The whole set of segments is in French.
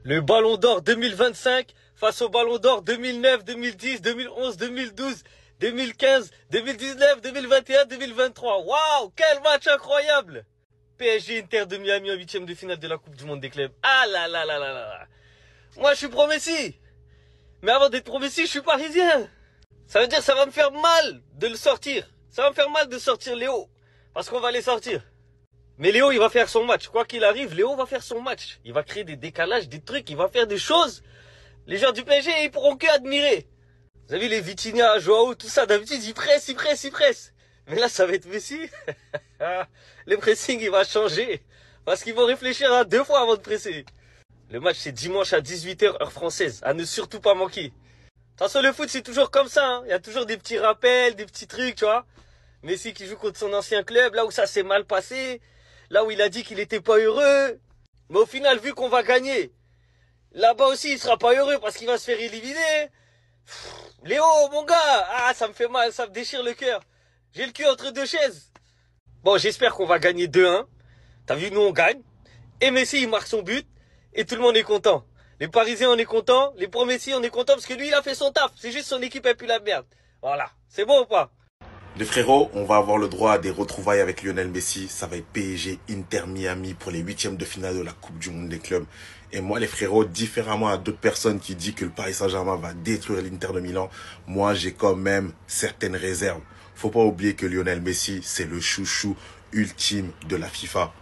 Le Ballon d'Or 2025 face au Ballon d'Or 2009, 2010, 2011, 2012, 2015, 2019, 2021, 2023. Waouh, quel match incroyable! PSG Inter de Miami en 8e de finale de la Coupe du Monde des clubs. Ah là là là là là. Moi je suis pro Messi. Mais avant d'être pro Messi, je suis parisien. Ça veut dire que ça va me faire mal de le sortir. Ça va me faire mal de sortir Léo. Parce qu'on va les sortir. Mais Léo, il va faire son match. Quoi qu'il arrive, Léo va faire son match. Il va créer des décalages, des trucs. Il va faire des choses. Les gens du PSG, ils pourront que admirer. Vous avez vu les Vitinha, Joao, tout ça. D'habitude, ils pressent, ils pressent, ils pressent. Mais là, ça va être Messi. Le pressing, il va changer. Parce qu'ils vont réfléchir à 2 fois avant de presser. Le match, c'est dimanche à 18h, heure française. À ne surtout pas manquer. De toute façon, le foot, c'est toujours comme ça. Hein. Il y a toujours des petits rappels, des petits trucs, tu vois. Messi qui joue contre son ancien club, là où ça s'est mal passé. Là où il a dit qu'il n'était pas heureux. Mais au final, vu qu'on va gagner, là-bas aussi, il sera pas heureux parce qu'il va se faire éliminer. Léo, mon gars, ça me fait mal, ça me déchire le cœur. J'ai le cul entre 2 chaises. Bon, j'espère qu'on va gagner 2-1. T'as vu, nous, on gagne. Et Messi, il marque son but. Et tout le monde est content. Les Parisiens, on est contents. Les pro Messi, on est contents parce que lui, il a fait son taf. C'est juste son équipe, elle pue la merde. Voilà. C'est bon ou pas? Les frérots, on va avoir le droit à des retrouvailles avec Lionel Messi. Ça va être PSG Inter Miami pour les 8e de finale de la Coupe du Monde des clubs. Et moi, les frérots, différemment à d'autres personnes qui disent que le Paris Saint-Germain va détruire l'Inter de Milan, moi, j'ai quand même certaines réserves. Faut pas oublier que Lionel Messi, c'est le chouchou ultime de la FIFA.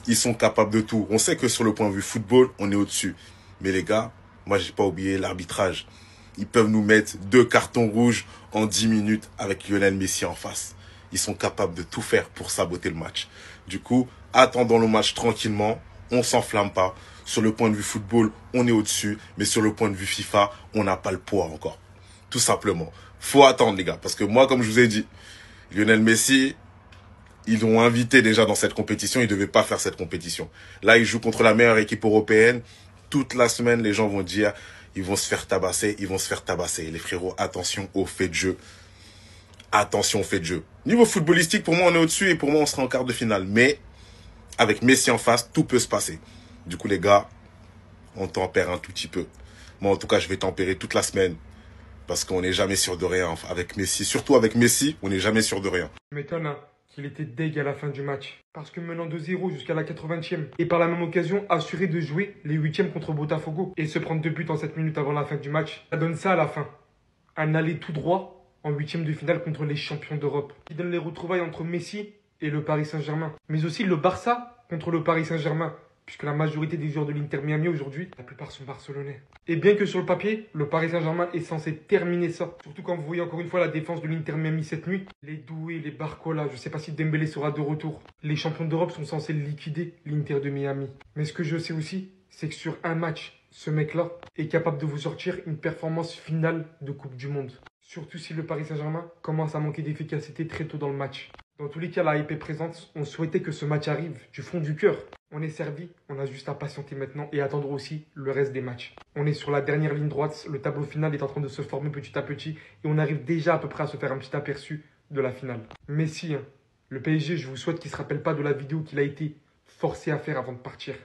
Ils sont capables de tout. On sait que sur le point de vue football, on est au-dessus. Mais les gars, moi, j'ai pas oublié l'arbitrage. Ils peuvent nous mettre 2 cartons rouges en 10 minutes avec Lionel Messi en face. Ils sont capables de tout faire pour saboter le match. Du coup, attendons le match tranquillement. On s'enflamme pas. Sur le point de vue football, on est au-dessus. Mais sur le point de vue FIFA, on n'a pas le poids encore. Tout simplement. Faut attendre, les gars. Parce que moi, comme je vous ai dit, Lionel Messi, ils l'ont invité déjà dans cette compétition. Ils ne devaient pas faire cette compétition. Là, il joue contre la meilleure équipe européenne. Toute la semaine, les gens vont dire, ils vont se faire tabasser, ils vont se faire tabasser. Les frérots, attention au fait de jeu. Attention au fait de jeu. Niveau footballistique, pour moi, on est au-dessus et pour moi, on sera en quart de finale. Mais avec Messi en face, tout peut se passer. Du coup, les gars, on tempère un tout petit peu. Moi, en tout cas, je vais tempérer toute la semaine. Parce qu'on n'est jamais sûr de rien avec Messi. Surtout avec Messi, on n'est jamais sûr de rien. Ça m'étonne hein, qu'il était deg à la fin du match. Parce que menant 2-0 jusqu'à la 80e, et par la même occasion assuré de jouer les 8e contre Botafogo, et se prendre 2 buts en 7 minutes avant la fin du match, ça donne ça à la fin. Un aller tout droit en 8e de finale contre les champions d'Europe. Qui donne les retrouvailles entre Messi et le Paris Saint-Germain. Mais aussi le Barça contre le Paris Saint-Germain. Puisque la majorité des joueurs de l'Inter Miami aujourd'hui, la plupart sont barcelonais. Et bien que sur le papier, le Paris Saint-Germain est censé terminer ça. Surtout quand vous voyez encore une fois la défense de l'Inter Miami cette nuit. Les Doué, les Barcola, je ne sais pas si Dembélé sera de retour. Les champions d'Europe sont censés liquider l'Inter de Miami. Mais ce que je sais aussi, c'est que sur un match, ce mec-là est capable de vous sortir une performance finale de Coupe du Monde. Surtout si le Paris Saint-Germain commence à manquer d'efficacité très tôt dans le match. Dans tous les cas, la hype est présente. On souhaitait que ce match arrive du fond du cœur. On est servi, on a juste à patienter maintenant et attendre aussi le reste des matchs. On est sur la dernière ligne droite, le tableau final est en train de se former petit à petit et on arrive déjà à peu près à se faire un petit aperçu de la finale. Messi, le PSG, je vous souhaite qu'il ne se rappelle pas de la vidéo qu'il a été forcé à faire avant de partir.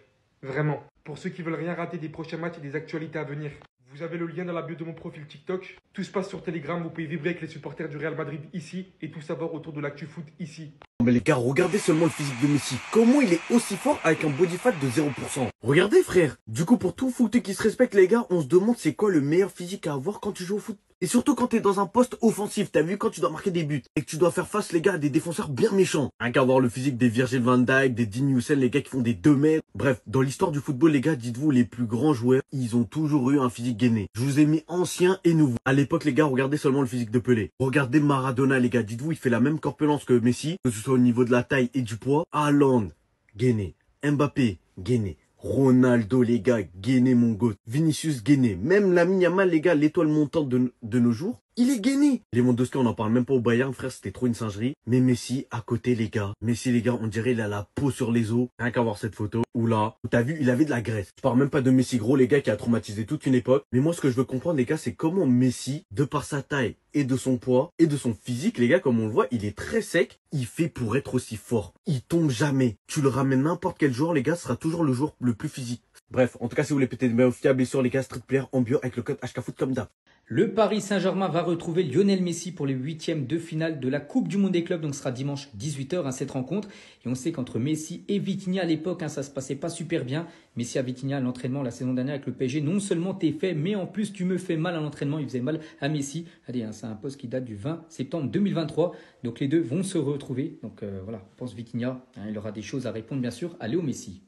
Vraiment. Pour ceux qui veulent rien rater des prochains matchs et des actualités à venir, vous avez le lien dans la bio de mon profil TikTok. Tout se passe sur Telegram, vous pouvez vibrer avec les supporters du Real Madrid ici et tout savoir autour de l'actu foot ici. Mais les gars, regardez seulement le physique de Messi. Comment il est aussi fort avec un body fat de 0%? Regardez frère. Du coup, pour tout footé qui se respecte les gars, on se demande c'est quoi le meilleur physique à avoir quand tu joues au foot. Et surtout quand t'es dans un poste offensif, t'as vu quand tu dois marquer des buts et que tu dois faire face les gars à des défenseurs bien méchants. Rien qu'à avoir le physique des Virgil van Dijk, des Dean Huijsen, les gars qui font des 2 mètres. Bref, dans l'histoire du football les gars, dites-vous les plus grands joueurs, ils ont toujours eu un physique gainé. Je vous ai mis ancien et nouveau. À l'époque les gars, regardez seulement le physique de Pelé. Regardez Maradona les gars, dites-vous il fait la même corpulence que Messi, que ce soit au niveau de la taille et du poids. Haaland, gainé. Mbappé, gainé. Ronaldo, les gars, gainé mon goat. Vinicius, gainé. Même Lamine Yamal, les gars, l'étoile montante de nos jours. il est gainé. Lewandowski, on n'en parle même pas au Bayern, frère, c'était trop une singerie. Mais Messi, à côté, les gars. Messi, les gars, on dirait il a la peau sur les os. Rien qu'à voir cette photo. Oula, t'as vu, il avait de la graisse. Je parle même pas de Messi gros, les gars, qui a traumatisé toute une époque. Mais moi, ce que je veux comprendre, les gars, c'est comment Messi, de par sa taille et de son poids et de son physique, les gars, comme on le voit, il est très sec. Il fait pour être aussi fort. Il tombe jamais. Tu le ramènes n'importe quel joueur, les gars, ce sera toujours le joueur le plus physique. Bref, en tout cas, si vous voulez péter de meilleurs fiables et sur les gars, street player en bio avec le code HKFoot comme d'hab. Le Paris Saint-Germain va retrouver Lionel Messi pour les huitièmes de finale de la Coupe du Monde des clubs. Donc ce sera dimanche 18h cette rencontre. Et on sait qu'entre Messi et Vitinha à l'époque, ça se passait pas super bien. Messi à Vitinha à l'entraînement la saison dernière avec le PSG. Non seulement t'es fait, mais en plus tu me fais mal à l'entraînement. Il faisait mal à Messi. Allez, c'est un poste qui date du 20 septembre 2023. Donc les deux vont se retrouver. Donc voilà, je pense Vitinha, il aura des choses à répondre bien sûr à Léo Messi.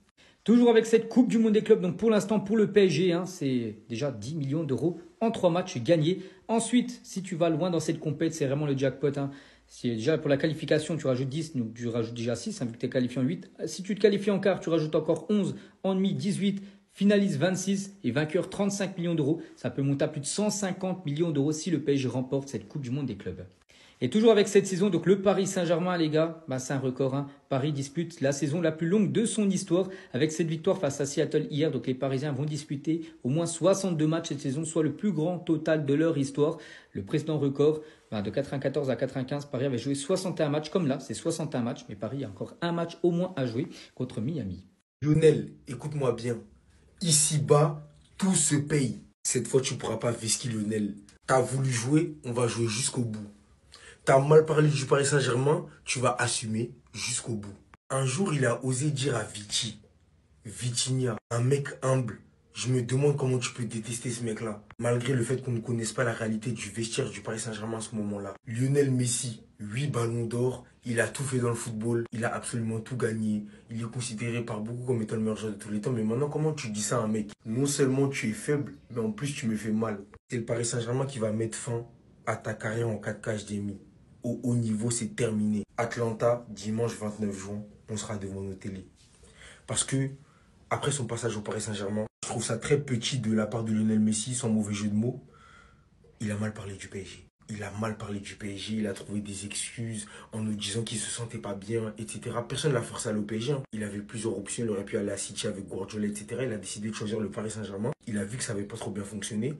Toujours avec cette Coupe du Monde des clubs, donc pour l'instant pour le PSG, c'est déjà 10 millions d'euros en 3 matchs gagnés. Ensuite, si tu vas loin dans cette compète, c'est vraiment le jackpot. Si déjà pour la qualification, tu rajoutes 10, donc tu rajoutes déjà 6, vu que tu es qualifié en 8. Si tu te qualifies en quart, tu rajoutes encore 11, en demi 18, finaliste 26 et vainqueur 35 millions d'euros. Ça peut monter à plus de 150 millions d'euros si le PSG remporte cette Coupe du Monde des clubs. Et toujours avec cette saison, donc le Paris Saint-Germain, les gars, c'est un record. Paris dispute la saison la plus longue de son histoire avec cette victoire face à Seattle hier. Donc les Parisiens vont disputer au moins 62 matchs cette saison, soit le plus grand total de leur histoire. Le précédent record, de 94 à 95, Paris avait joué 61 matchs. Comme là, c'est 61 matchs, mais Paris a encore un match au moins à jouer contre Miami. Lionel, écoute-moi bien. Ici-bas, tout se paye. Cette fois, tu ne pourras pas vesquiller Lionel. T'as voulu jouer, on va jouer jusqu'au bout. T'as mal parlé du Paris Saint-Germain, tu vas assumer jusqu'au bout. Un jour, il a osé dire à Vitinha, un mec humble, je me demande comment tu peux détester ce mec-là, malgré le fait qu'on ne connaisse pas la réalité du vestiaire du Paris Saint-Germain à ce moment-là. Lionel Messi, 8 ballons d'or, il a tout fait dans le football, il a absolument tout gagné, il est considéré par beaucoup comme étant le meilleur joueur de tous les temps, mais maintenant, comment tu dis ça à un mec? Non seulement tu es faible, mais en plus tu me fais mal. C'est le Paris Saint-Germain qui va mettre fin à ta carrière en 4K HDMI. Au haut niveau, c'est terminé. Atlanta, dimanche 29 juin, on sera devant nos télés. Parce que, après son passage au Paris Saint-Germain, je trouve ça très petit de la part de Lionel Messi, sans mauvais jeu de mots. Il a mal parlé du PSG. Il a mal parlé du PSG, il a trouvé des excuses en nous disant qu'il se sentait pas bien, etc. Personne ne l'a forcé à aller au PSG. Il avait plusieurs options, il aurait pu aller à City avec Guardiola, etc. Il a décidé de choisir le Paris Saint-Germain. Il a vu que ça n'avait pas trop bien fonctionné.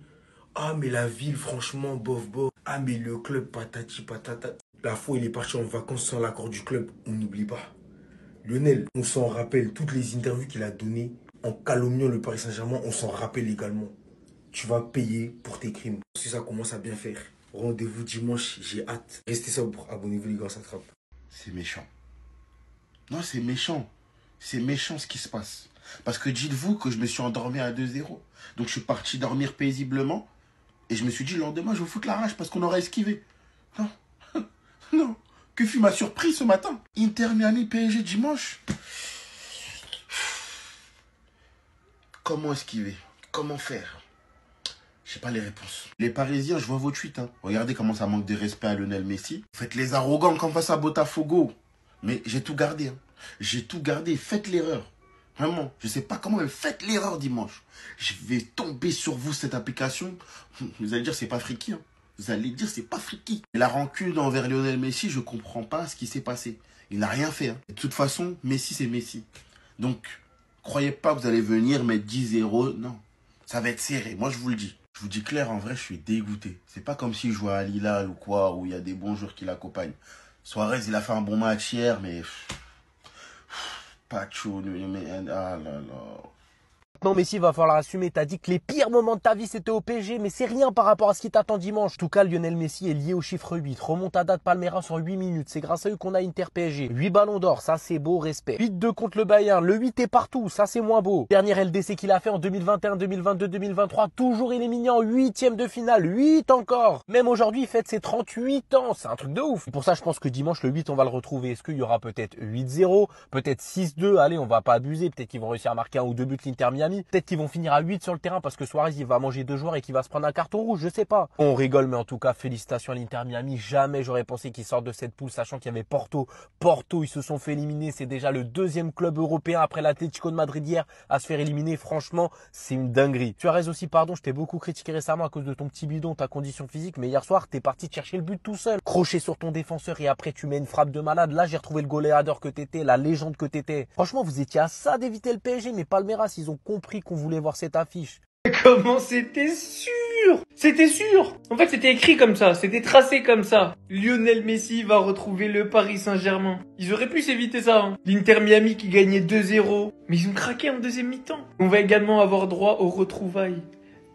Ah, mais la ville, franchement, bof, bof. Ah, mais le club, patati, patata. La fois, il est parti en vacances sans l'accord du club. On n'oublie pas. Lionel, on s'en rappelle. Toutes les interviews qu'il a données en calomniant le Paris Saint-Germain, on s'en rappelle également. Tu vas payer pour tes crimes. Si ça commence à bien faire. Rendez-vous dimanche, j'ai hâte. Restez sobre, abonnez-vous les gars, ça trappe. C'est méchant. Non, c'est méchant. C'est méchant ce qui se passe. Parce que dites-vous que je me suis endormi à 2-0. Donc je suis parti dormir paisiblement. Et je me suis dit, le lendemain, je vais foutre la rage parce qu'on aurait esquivé. Non. Non. Que fut ma surprise ce matin? Inter Miami PSG dimanche. Comment esquiver? Comment faire? Je sais pas les réponses. Les Parisiens, je vois vos tweets. Regardez comment ça manque de respect à Lionel Messi. Faites les arrogants comme face à Botafogo. Mais j'ai tout gardé. J'ai tout gardé. Faites l'erreur. Vraiment, je sais pas comment, mais faites l'erreur dimanche. Je vais tomber sur vous cette application. Vous allez dire c'est pas friki. Vous allez dire c'est pas friki. Et la rancune envers Lionel Messi, je comprends pas ce qui s'est passé. Il n'a rien fait. De toute façon, Messi c'est Messi. Donc, croyez pas que vous allez venir mettre 10-0. Non, ça va être serré. Moi je vous le dis. Je vous dis clair, en vrai, je suis dégoûté. C'est pas comme si je jouais à Lille ou quoi, où il y a des bons joueurs qui l'accompagnent. Suarez, il a fait un bon match hier, mais... Pacho, mais... Ah là là... Non, Messi, il va falloir assumer. T'as dit que les pires moments de ta vie, c'était au PSG, mais c'est rien par rapport à ce qui t'attend dimanche. En tout cas, Lionel Messi est lié au chiffre 8. Remontada de Palmeiras sur 8 minutes. C'est grâce à eux qu'on a Inter PSG. 8 ballons d'or, ça c'est beau, respect. 8-2 contre le Bayern. Le 8 est partout, ça c'est moins beau. Dernier LDC qu'il a fait en 2021, 2022, 2023. Toujours éliminé en 8e de finale. 8 encore. Même aujourd'hui, il fête ses 38 ans. C'est un truc de ouf. Pour ça, je pense que dimanche, le 8, on va le retrouver. Est-ce qu'il y aura peut-être 8-0, peut-être 6-2. Allez, on va pas abuser. Peut-être qu'ils vont réussir à marquer un ou deux buts l'Inter Miami. Miami. Peut-être qu'ils vont finir à 8 sur le terrain parce que Suarez il va manger 2 joueurs et qu'il va se prendre un carton rouge, je sais pas. On rigole, mais en tout cas, félicitations à l'Inter Miami. Jamais j'aurais pensé qu'ils sortent de cette poule, sachant qu'il y avait Porto. Porto, ils se sont fait éliminer. C'est déjà le deuxième club européen après l'Atlético de Madrid hier à se faire éliminer. Franchement, c'est une dinguerie. Suarez aussi, pardon, je t'ai beaucoup critiqué récemment à cause de ton petit bidon, ta condition physique, mais hier soir, t'es parti chercher le but tout seul. Crochet sur ton défenseur et après tu mets une frappe de malade. Là, j'ai retrouvé le goléador que t'étais, la légende que t'étais. Franchement, vous étiez à ça d'éviter le PSG, mais Palmeiras, ils ont compris qu'on voulait voir cette affiche. Comment c'était sûr? C'était sûr. En fait, c'était écrit comme ça, c'était tracé comme ça. Lionel Messi va retrouver le Paris Saint-Germain. Ils auraient pu s'éviter ça. Hein. L'Inter Miami qui gagnait 2-0. Mais ils ont craqué en deuxième mi-temps. On va également avoir droit aux retrouvailles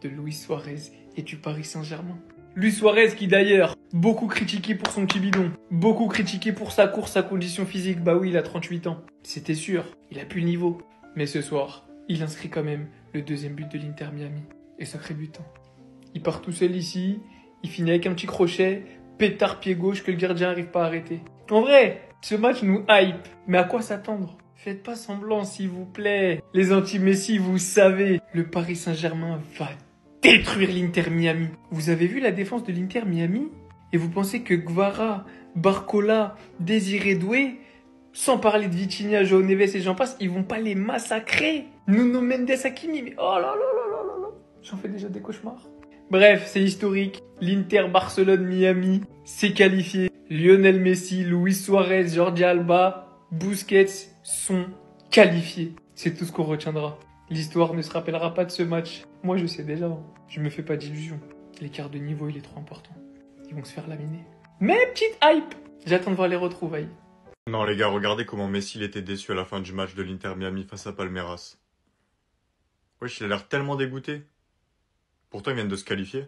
de Luis Suarez et du Paris Saint-Germain. Luis Suarez qui d'ailleurs, beaucoup critiqué pour son petit bidon. Beaucoup critiqué pour sa course, sa condition physique. Bah oui, il a 38 ans. C'était sûr, il a plus le niveau. Mais ce soir, il inscrit quand même le deuxième but de l'Inter Miami. Et sacré butin. Il part tout seul ici, il finit avec un petit crochet, pétard pied gauche que le gardien n'arrive pas à arrêter. En vrai, ce match nous hype. Mais à quoi s'attendre? Faites pas semblant s'il vous plaît. Les anti-Messi, vous savez, le Paris Saint-Germain va détruire l'Inter Miami. Vous avez vu la défense de l'Inter Miami? Et vous pensez que Guevara, Barcola, Désiré Doué, sans parler de Vitinha, João Neves et j'en passe, ils vont pas les massacrer. Nuno Mendes, Hakimi, mais oh là là là là là là. J'en fais déjà des cauchemars. Bref, c'est historique. L'Inter Barcelone Miami s'est qualifié. Lionel Messi, Luis Suarez, Jordi Alba, Busquets sont qualifiés. C'est tout ce qu'on retiendra. L'histoire ne se rappellera pas de ce match. Moi, je sais déjà. Je me fais pas d'illusions. L'écart de niveau, il est trop important. Ils vont se faire laminer. Mais petite hype. J'attends de voir les retrouvailles. Non les gars, regardez comment Messi il était déçu à la fin du match de l'Inter Miami face à Palmeiras. Wesh, il a l'air tellement dégoûté. Pourtant ils viennent de se qualifier.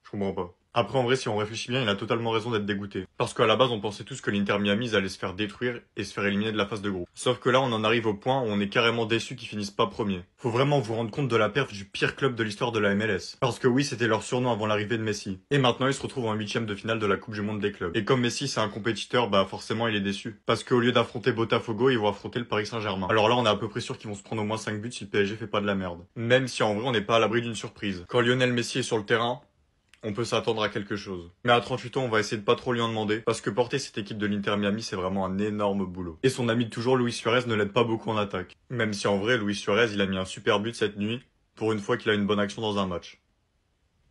Je comprends pas. Après en vrai si on réfléchit bien, il a totalement raison d'être dégoûté. Parce qu'à la base on pensait tous que l'Inter Miami ils allaient se faire détruire et se faire éliminer de la phase de groupe. Sauf que là on en arrive au point où on est carrément déçu qu'ils finissent pas premiers. Faut vraiment vous rendre compte de la perf du pire club de l'histoire de la MLS. Parce que oui c'était leur surnom avant l'arrivée de Messi. Et maintenant ils se retrouvent en 8ème de finale de la Coupe du Monde des clubs. Et comme Messi c'est un compétiteur, bah forcément il est déçu. Parce qu'au lieu d'affronter Botafogo, ils vont affronter le Paris Saint-Germain. Alors là on est à peu près sûr qu'ils vont se prendre au moins 5 buts si le PSG fait pas de la merde. Même si en vrai on n'est pas à l'abri d'une surprise. Quand Lionel Messi est sur le terrain, on peut s'attendre à quelque chose. Mais à 38 ans, on va essayer de pas trop lui en demander, parce que porter cette équipe de l'Inter Miami, c'est vraiment un énorme boulot. Et son ami de toujours, Luis Suarez, ne l'aide pas beaucoup en attaque. Même si en vrai, Luis Suarez, il a mis un super but cette nuit, pour une fois qu'il a une bonne action dans un match.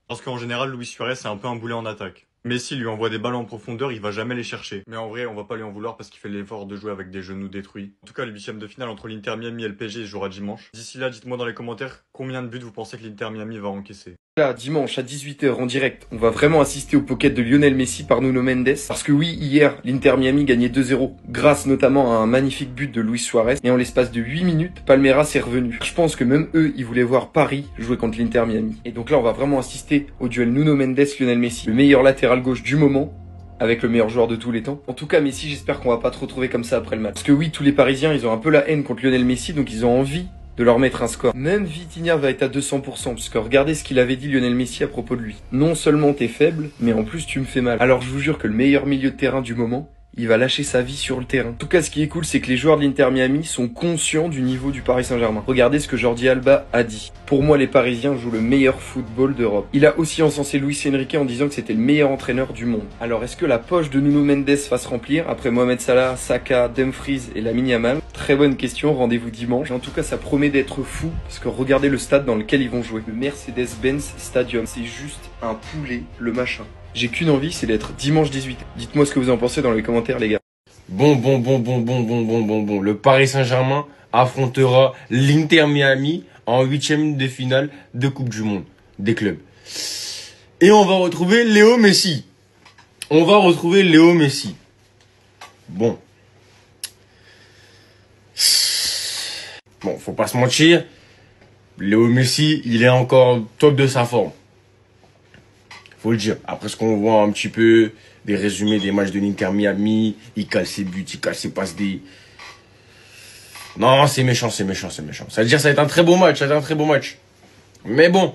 Parce qu'en général, Luis Suarez, c'est un peu un boulet en attaque. Messi lui envoie des balles en profondeur, il va jamais les chercher. Mais en vrai, on va pas lui en vouloir parce qu'il fait l'effort de jouer avec des genoux détruits. En tout cas, le 8ème de finale entre l'Inter Miami et le PSG jouera dimanche. D'ici là, dites-moi dans les commentaires combien de buts vous pensez que l'Inter Miami va encaisser. Là, dimanche à 18h en direct, on va vraiment assister au pocket de Lionel Messi par Nuno Mendes. Parce que oui, hier, l'Inter Miami gagnait 2-0, grâce notamment à un magnifique but de Luis Suarez. Et en l'espace de 8 minutes, Palmeiras est revenu. Je pense que même eux, ils voulaient voir Paris jouer contre l'Inter Miami. Et donc là, on va vraiment assister au duel Nuno Mendes-Lionel Messi, le meilleur latéral gauche du moment, avec le meilleur joueur de tous les temps. En tout cas, Messi, j'espère qu'on va pas te retrouver comme ça après le match. Parce que oui, tous les Parisiens, ils ont un peu la haine contre Lionel Messi, donc ils ont envie de leur mettre un score. Même Vitinha va être à 200%, parce que regardez ce qu'il avait dit Lionel Messi à propos de lui. Non seulement t'es faible, mais en plus tu me fais mal. Alors je vous jure que le meilleur milieu de terrain du moment, il va lâcher sa vie sur le terrain. En tout cas, ce qui est cool, c'est que les joueurs de l'Inter Miami sont conscients du niveau du Paris Saint-Germain. Regardez ce que Jordi Alba a dit. Pour moi, les Parisiens jouent le meilleur football d'Europe. Il a aussi encensé Luis Enrique en disant que c'était le meilleur entraîneur du monde. Alors, est-ce que la poche de Nuno Mendes va se remplir après Mohamed Salah, Saka, Dumfries et Lamine Yamal? Très bonne question, rendez-vous dimanche. En tout cas, ça promet d'être fou, parce que regardez le stade dans lequel ils vont jouer. Le Mercedes-Benz Stadium. C'est juste un poulet, le machin. J'ai qu'une envie, c'est d'être dimanche 18. Dites-moi ce que vous en pensez dans les commentaires, les gars. Bon. Le Paris Saint-Germain affrontera l'Inter Miami en 8ème de finale de Coupe du Monde des clubs. Et on va retrouver Léo Messi. Bon, faut pas se mentir. Léo Messi, il est encore top de sa forme. Faut le dire. Après ce qu'on voit un petit peu des résumés des matchs de l'Inter Miami, il cale ses buts, il cale ses passes des... Non, c'est méchant. Ça veut dire ça va être un très beau match, Mais bon.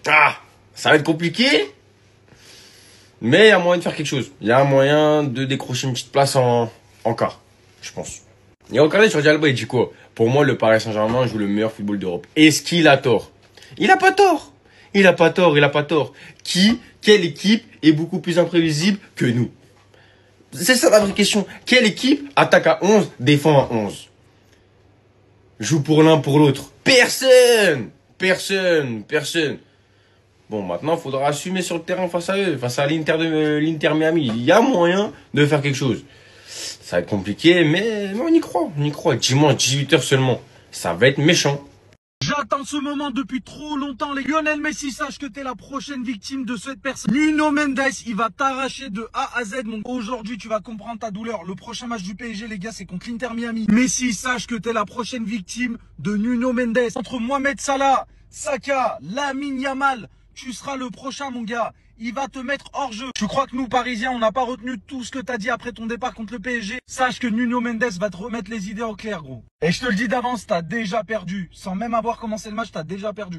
Ça va être compliqué. Mais il y a moyen de faire quelque chose. Il y a moyen de décrocher une petite place en quart, je pense. Et regardez sur Diallo, il dit quoi? Pour moi, le Paris Saint-Germain joue le meilleur football d'Europe. Est-ce qu'il a tort? Il a pas tort. Il a pas tort, il a pas tort. Quelle équipe est beaucoup plus imprévisible que nous? C'est ça la vraie question. Quelle équipe attaque à 11, défend à 11? Joue pour l'un, pour l'autre? Personne. Bon, maintenant, il faudra assumer sur le terrain face à eux, face à l'Inter Miami. Il y a moyen de faire quelque chose. Ça va être compliqué, mais on y croit. Dimanche, 18h seulement. Ça va être méchant. J'attends ce moment depuis trop longtemps, les Lionel Messi, sache que t'es la prochaine victime de cette personne. Nuno Mendes, il va t'arracher de A à Z. Aujourd'hui, tu vas comprendre ta douleur. Le prochain match du PSG, les gars, c'est contre l'Inter Miami. Messi, sache que t'es la prochaine victime de Nuno Mendes. Entre Mohamed Salah, Saka, Lamine Yamal, tu seras le prochain, mon gars. Il va te mettre hors jeu. Tu crois que nous, Parisiens, on n'a pas retenu tout ce que t'as dit après ton départ contre le PSG? Sache que Nuno Mendes va te remettre les idées au clair, gros. Et je te le dis d'avance, t'as déjà perdu. Sans même avoir commencé le match, t'as déjà perdu.